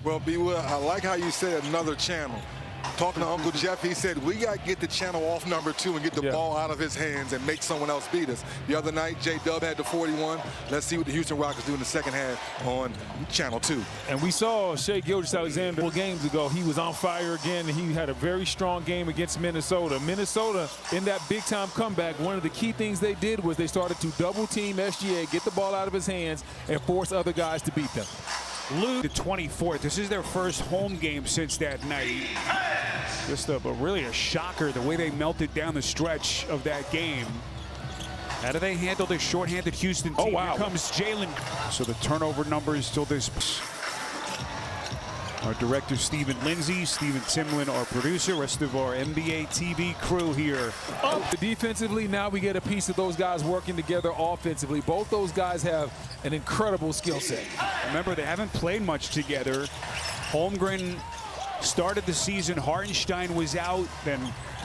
Well, B. Will, I like how you said another channel. Talking to Uncle Jeff, he said, we got to get the channel off number 2 and get the ball out of his hands and make someone else beat us. The other night, J-Dub had the 41. Let's see what the Houston Rockets do in the second half on channel 2. And we saw Shai Gilgeous-Alexander games ago. He was on fire again. He had a very strong game against Minnesota. Minnesota, in that big-time comeback, one of the key things they did was they started to double-team SGA, get the ball out of his hands, and force other guys to beat them. Lose the 24th. This is their first home game since that night. Just really a shocker the way they melted down the stretch of that game. How do they handle this shorthanded Houston team? Oh, wow. Here comes Jalen. So the turnover numbers till this. Our director, Stephen Lindsay, Stephen Timlin, our producer, rest of our NBA TV crew here. Defensively, now we get a piece of those guys working together offensively. Both those guys have an incredible skill set. Remember, they haven't played much together. Holmgren started the season. Hartenstein was out. Then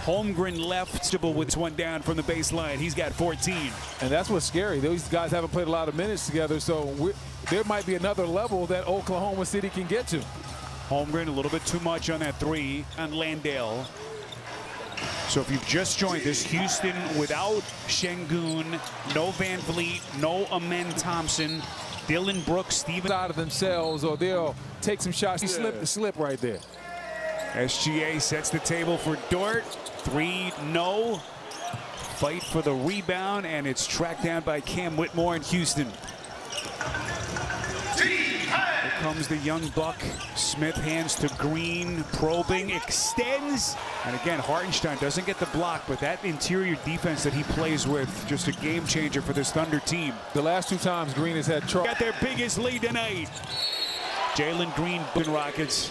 Holmgren left with one down from the baseline. He's got 14. And that's what's scary. Those guys haven't played a lot of minutes together, so there might be another level that Oklahoma City can get to. Holmgren a little bit too much on that 3 on Landale. So if you've just joined us, Houston without Şengün, no Van Vliet, no Amen Thompson, Dylan Brooks, Steven out of themselves, or they'll take some shots. He slipped the slip right there. SGA sets the table for Dort. 3, no. Fight for the rebound, and it's tracked down by Cam Whitmore in Houston. Here comes the young buck. Smith hands to Green, probing, extends. And again, Hartenstein doesn't get the block, but that interior defense that he plays with, just a game changer for this Thunder team. The last 2 times Green has had trouble. Got their biggest lead tonight. Jalen Green, Rockets.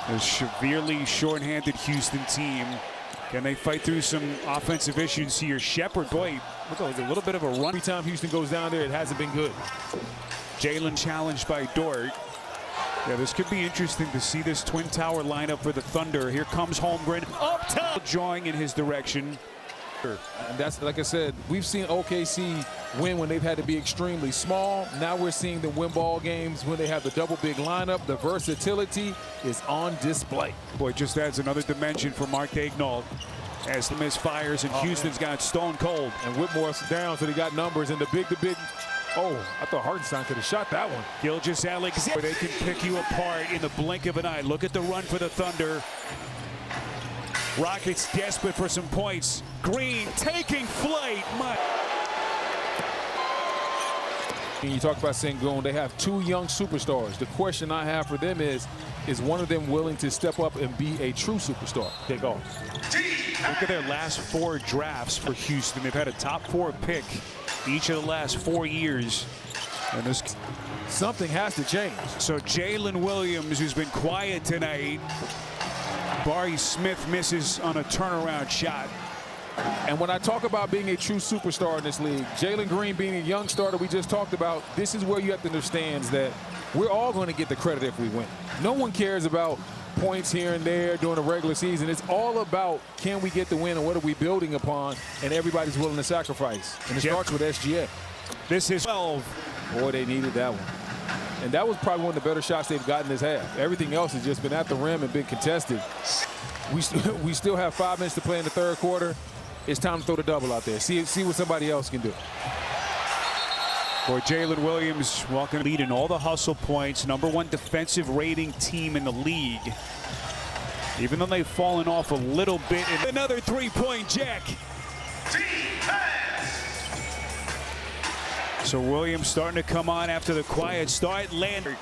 A severely short-handed Houston team. Can they fight through some offensive issues here? Shepard, boy, look, a little bit of a run. Every time Houston goes down there, it hasn't been good. Jalen challenged by Dort. Yeah, this could be interesting to see this twin tower lineup for the Thunder. Here comes Holmgren up top, drawing in his direction. And that's, like I said, we've seen OKC win when they've had to be extremely small. Now we're seeing them win ball games when they have the double big lineup. The versatility is on display. Boy, just adds another dimension for Mark Daigneault as the misfires, and Houston's got stone cold. And Whitmore's down, so they got numbers, and the big. Oh, I thought Hartenstein could have shot that one. Gilgeous-Alexander, they can pick you apart in the blink of an eye. Look at the run for the Thunder. Rockets desperate for some points. Green taking flight. You talk about Şengün, they have 2 young superstars. The question I have for them is one of them willing to step up and be a true superstar? Take off. Look at their last 4 drafts for Houston. They've had a top 4 pick each of the last 4 years. And something has to change. So Jalen Williams, who's been quiet tonight, Barry Smith misses on a turnaround shot. And when I talk about being a true superstar in this league, Jalen Green being a young starter we just talked about, this is where you have to understand that we're all going to get the credit if we win. No one cares about points here and there during the regular season. It's all about, can we get the win and what are we building upon, and everybody's willing to sacrifice. And it starts with SGA. This is 12. Boy, they needed that one. And that was probably one of the better shots they've gotten this half. Everything else has just been at the rim and been contested. We still have 5 minutes to play in the 3rd quarter. It's time to throw the double out there. See what somebody else can do. For Jalen Williams, walking lead in all the hustle points, #1 defensive rating team in the league. Even though they've fallen off a little bit. Another 3-point jack. So Williams starting to come on after the quiet start. Landry.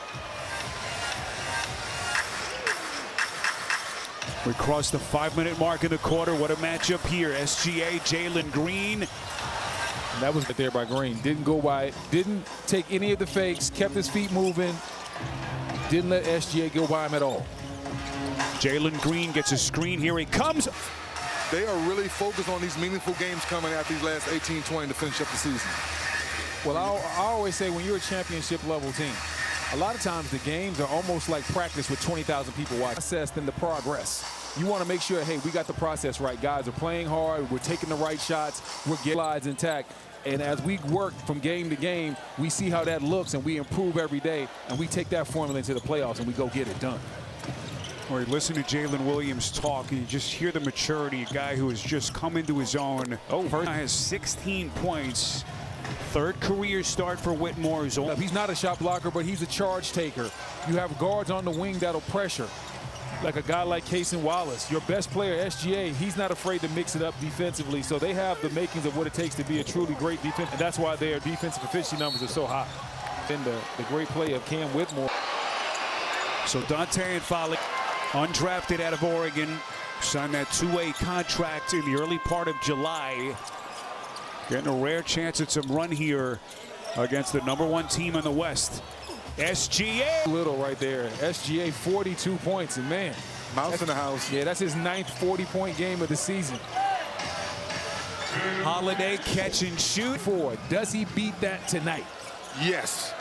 We crossed the 5-minute mark in the quarter. What a matchup here. SGA, Jalen Green. And that was right there by Green. Didn't go by it. Didn't take any of the fakes. Kept his feet moving. Didn't let SGA go by him at all. Jalen Green gets a screen. Here he comes. They are really focused on these meaningful games coming after these last 18-20 to finish up the season. Well, I always say when you're a championship level team, a lot of times the games are almost like practice with 20,000 people watching. Process than the progress. You want to make sure, hey, we got the process right. Guys are playing hard. We're taking the right shots. We're getting slides intact. And as we work from game to game, we see how that looks, and we improve every day, and we take that formula into the playoffs, and we go get it done. All right, listen to Jalen Williams talk, and you just hear the maturity. A guy who has just come into his own. First has 16 points. Third career start for Whitmore. He's not a shot blocker, but he's a charge taker. You have guards on the wing that'll pressure. Like a guy like Casey Wallace, your best player, SGA, he's not afraid to mix it up defensively. So they have the makings of what it takes to be a truly great defense, and that's why their defensive efficiency numbers are so high. And the great play of Cam Whitmore. So Dante and Foley, undrafted out of Oregon, signed that two-way contract in the early part of July. Getting a rare chance at some run here against the #1 team in the West. SGA. Little right there. SGA 42 points, and man. Mouse in the house. Yeah, that's his 9th 40-point game of the season. Holiday catch and shoot. Does he beat that tonight? Yes.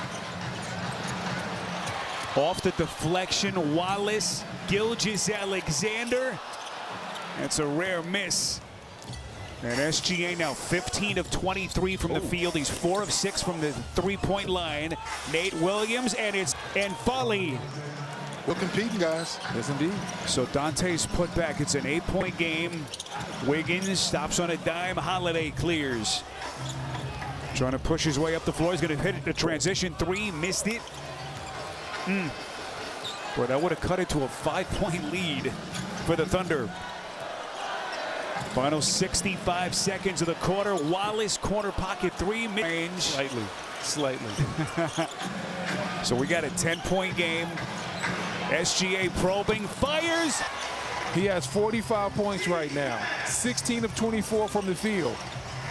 Off the deflection, Wallace, Gilgeous-Alexander. That's a rare miss. And SGA now 15 of 23 from the field. He's 4 of 6 from the three-point line. Nate Williams, and Foley. We're competing, guys. Yes, indeed. So Dante's put back. It's an 8-point game. Wiggins stops on a dime. Holiday clears. Trying to push his way up the floor. He's going to hit a transition three. Missed it. Boy, that would have cut it to a 5-point lead for the Thunder. Final 65 seconds of the quarter. Wallace corner pocket three, mid-range. Slightly. So we got a 10-point game. SGA probing, fires. He has 45 points right now. 16 of 24 from the field.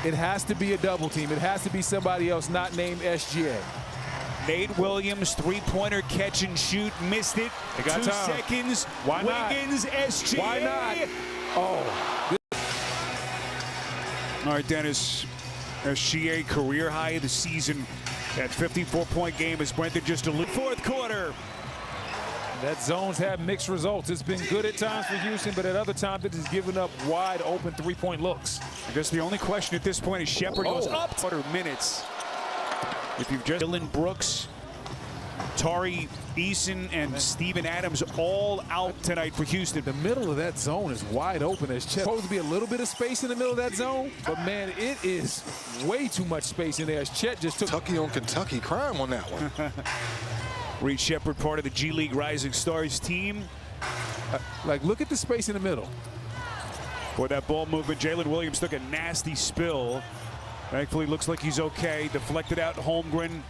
It has to be a double team. It has to be somebody else not named SGA. Nate Williams, three-pointer catch and shoot, missed it. They got 2 time. seconds. Why not? Wiggins, SGA. Why not? Oh. All right, Dennis. SGA career high of the season. That 54-point game is Brenton just a fourth quarter. That zone's had mixed results. It's been good at times for Houston, but at other times it has given up wide open three-point looks. I guess the only question at this point is Shepherd goes up. Quarter minutes. If you've just Dylan Brooks, Tari Eason, and Steven Adams all out tonight for Houston. The middle of that zone is wide open. There's supposed to be a little bit of space in the middle of that zone, but man, it is way too much space in there. As Chet just took Kentucky on Kentucky crime on that one. Reed Shepherd, part of the G League Rising Stars team. like, look at the space in the middle. For that ball movement, Jalen Williams took a nasty spill. Thankfully, looks like he's okay. Deflected out Holmgren.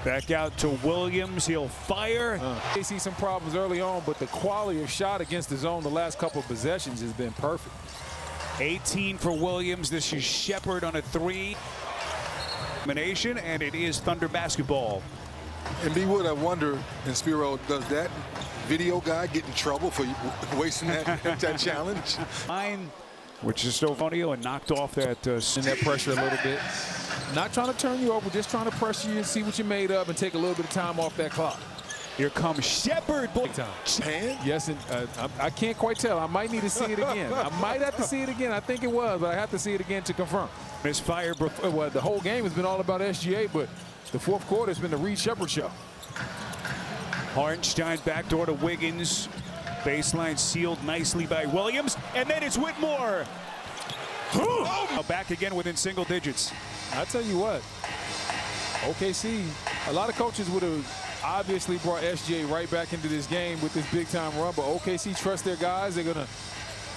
Back out to Williams. He'll fire. They see some problems early on, but the quality of shot against the zone the last couple of possessions has been perfect. 18 for Williams. This is Shepherd on a three. And it is Thunder basketball. And B. Wood, I wonder, and Spiro, does that video guy get in trouble for wasting that challenge? Which is Stofonio and knocked off that pressure a little bit. Not trying to turn you over, just trying to pressure you and see what you're made of and take a little bit of time off that clock. Here comes Shepherd. Big time. Yes, and I can't quite tell. I might need to see it again. I might have to see it again. I think it was, but I have to see it again to confirm. Misfire. Well, the whole game has been all about SGA, but the fourth quarter has been the Reed Shepherd show. Hartenstein backdoor to Wiggins. Baseline sealed nicely by Williams. And then it's Whitmore. Back again within single digits. I tell you what, OKC, a lot of coaches would have obviously brought SGA right back into this game with this big-time run, but OKC trusts their guys. They're going to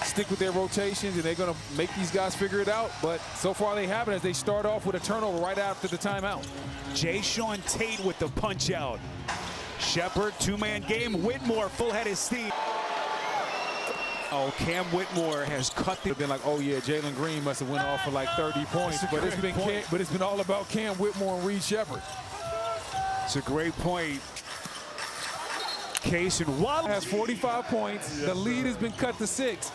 stick with their rotations, and they're going to make these guys figure it out. But so far they haven't, as they start off with a turnover right after the timeout. Jay-Sean Tate with the punch-out. Shepherd, two-man game. Whitmore, full head of steam. Oh, Cam Whitmore has cut the. Been like, oh yeah, Jalen Green must have went off for like 30 points, but it's been all about Cam Whitmore and Reed Shepherd. It's a great point. Case and Wallace has 45 points. The lead has been cut to 6.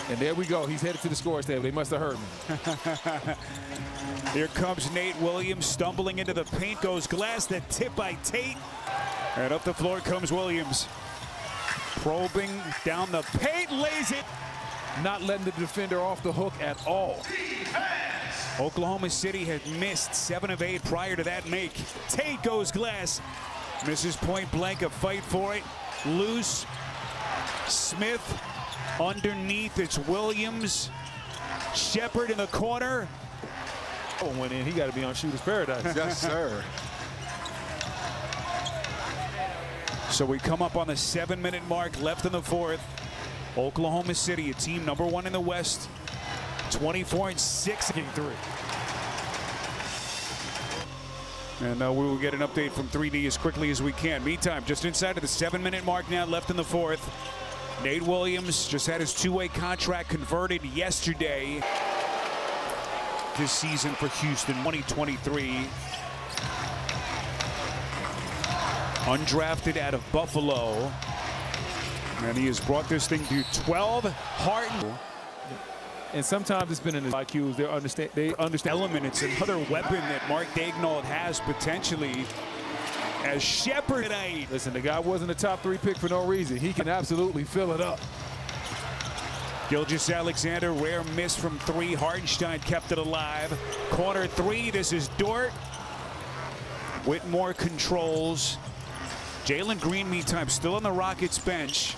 And there we go. He's headed to the scores table. They must have heard me. Here comes Nate Williams stumbling into the paint. Goes glass. The tip by Tate. And up the floor comes Williams. Probing down the paint. Lays it. Not letting the defender off the hook at all. Oklahoma City had missed 7 of 8 prior to that make. Tate goes glass. Misses point blank, a fight for it. Loose. Smith underneath. It's Williams. Shepard in the corner. Oh, went in. He got to be on shooter's paradise. Yes, sir. So we come up on the 7-minute mark left in the fourth. Oklahoma City, a team #1 in the West. 24-6. King 3. And we will get an update from 3D as quickly as we can. Meantime, just inside of the 7-minute mark now left in the fourth. Nate Williams just had his 2-way contract converted yesterday. This season for Houston, 2023. Undrafted out of Buffalo. And he has brought this thing to 12. Harden. And sometimes it's been in his IQs. They understand Element. It's another weapon that Mark Daigneault has potentially as Shepard tonight. Listen, the guy wasn't a top 3 pick for no reason. He can absolutely fill it up. Gilgeous-Alexander, rare miss from 3. Hartenstein kept it alive. Corner 3. This is Dort. Whitmore controls. Jalen Green, meantime, still on the Rockets bench.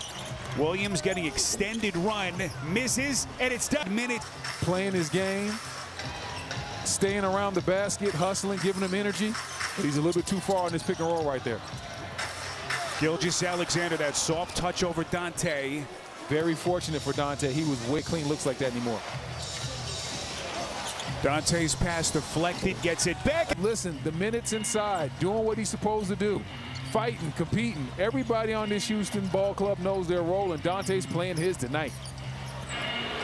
Williams getting extended run, misses, and it's done. Minute. Playing his game, staying around the basket, hustling, giving him energy. But he's a little bit too far on this pick and roll right there. Gilgeous-Alexander, that soft touch over Dante. Very fortunate for Dante. He was way clean, looks like that anymore. Dante's pass deflected, gets it back. Listen, the minutes inside, doing what he's supposed to do. Fighting, competing. Everybody on this Houston ball club knows their role, and Dante's playing his tonight.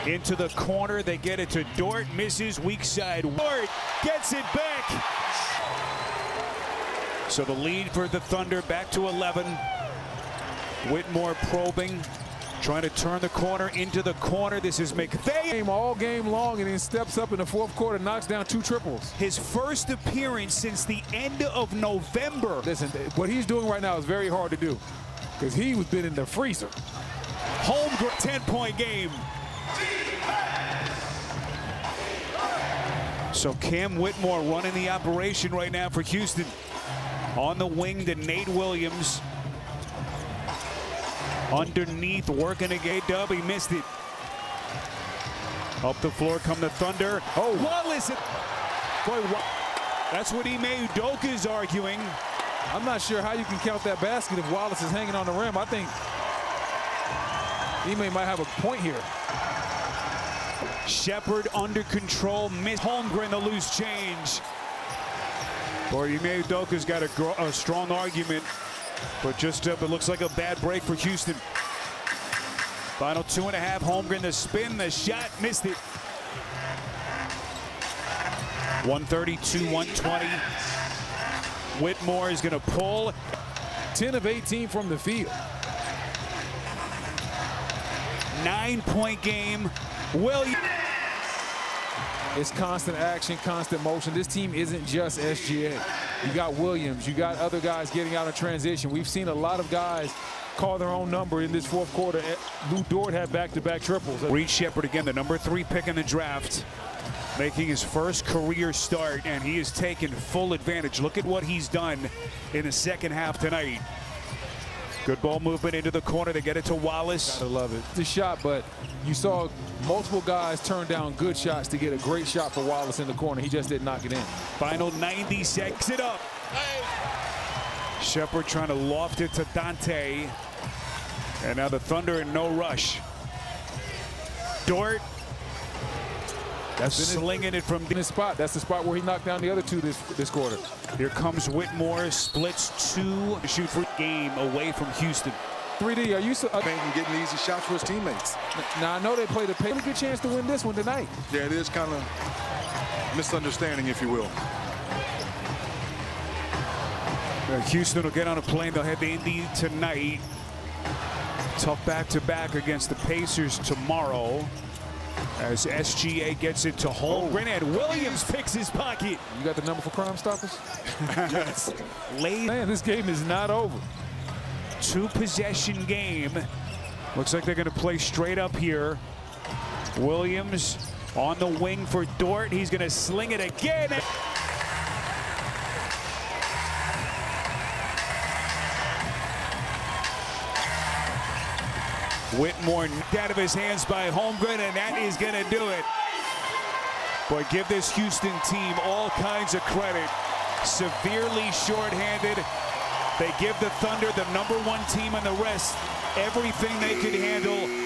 Into the corner, they get it to Dort, misses, weak side. Dort gets it back. So the lead for the Thunder back to 11. Whitmore probing, trying to turn the corner into the corner. This is McVay. All game long, and then steps up in the fourth quarter, knocks down 2 triples. His first appearance since the end of November. Listen, what he's doing right now is very hard to do because he was been in the freezer. Holmgren, 10-point game. So Cam Whitmore running the operation right now for Houston. On the wing to Nate Williams. Underneath, working a gate dub. He missed it. Up the floor come the Thunder. Oh, Wallace. Boy, that's what Ime Udoka is arguing. I'm not sure how you can count that basket if Wallace is hanging on the rim. I think Ime might have a point here. Shepard under control. Miss Holmgren, the loose change. Boy, Ime Udoka's got a strong argument. But just it looks like a bad break for Houston. Final 2.5. Holmgren, the spin, the shot, missed it. 132-120. Whitmore is going to pull. 10 of 18 from the field. 9-point game. Williams. It's constant action, constant motion. This team isn't just SGA. You got Williams, you got other guys getting out of transition. We've seen a lot of guys call their own number in this fourth quarter. Lou Dort had back-to-back triples. Reed Shepard again, the number 3 pick in the draft, making his first career start, and he has taken full advantage. Look at what he's done in the second half tonight. Good ball movement into the corner. They get it to Wallace. I love it. It's a shot, but you saw multiple guys turn down good shots to get a great shot for Wallace in the corner. He just didn't knock it in. Final 90 seconds. It up. Shepard trying to loft it to Dante. And now the Thunder in no rush. Dort. That's slinging it from his spot. That's the spot where he knocked down the other 2 this quarter. Here comes Whitmore, splits 2 to shoot for game away from Houston. 3D, are you Getting easy shots for his teammates. Now I know they played a pretty good chance to win this one tonight. Yeah, it is kind of misunderstanding, if you will. Houston will get on a plane. They'll head to Indy tonight. Tough back-to-back against the Pacers tomorrow. As SGA gets it to Holmgren, and Williams picks his pocket. You got the number for Crime Stoppers? Yes. Late. Man, this game is not over. 2-possession game. Looks like they're going to play straight up here. Williams On the wing for Dort. He's going to sling it again. Whitmore knocked out of his hands by Holmgren, and that is going to do it. Boy, give this Houston team all kinds of credit. Severely shorthanded. They give the Thunder, the #1 team in the West, everything they could handle.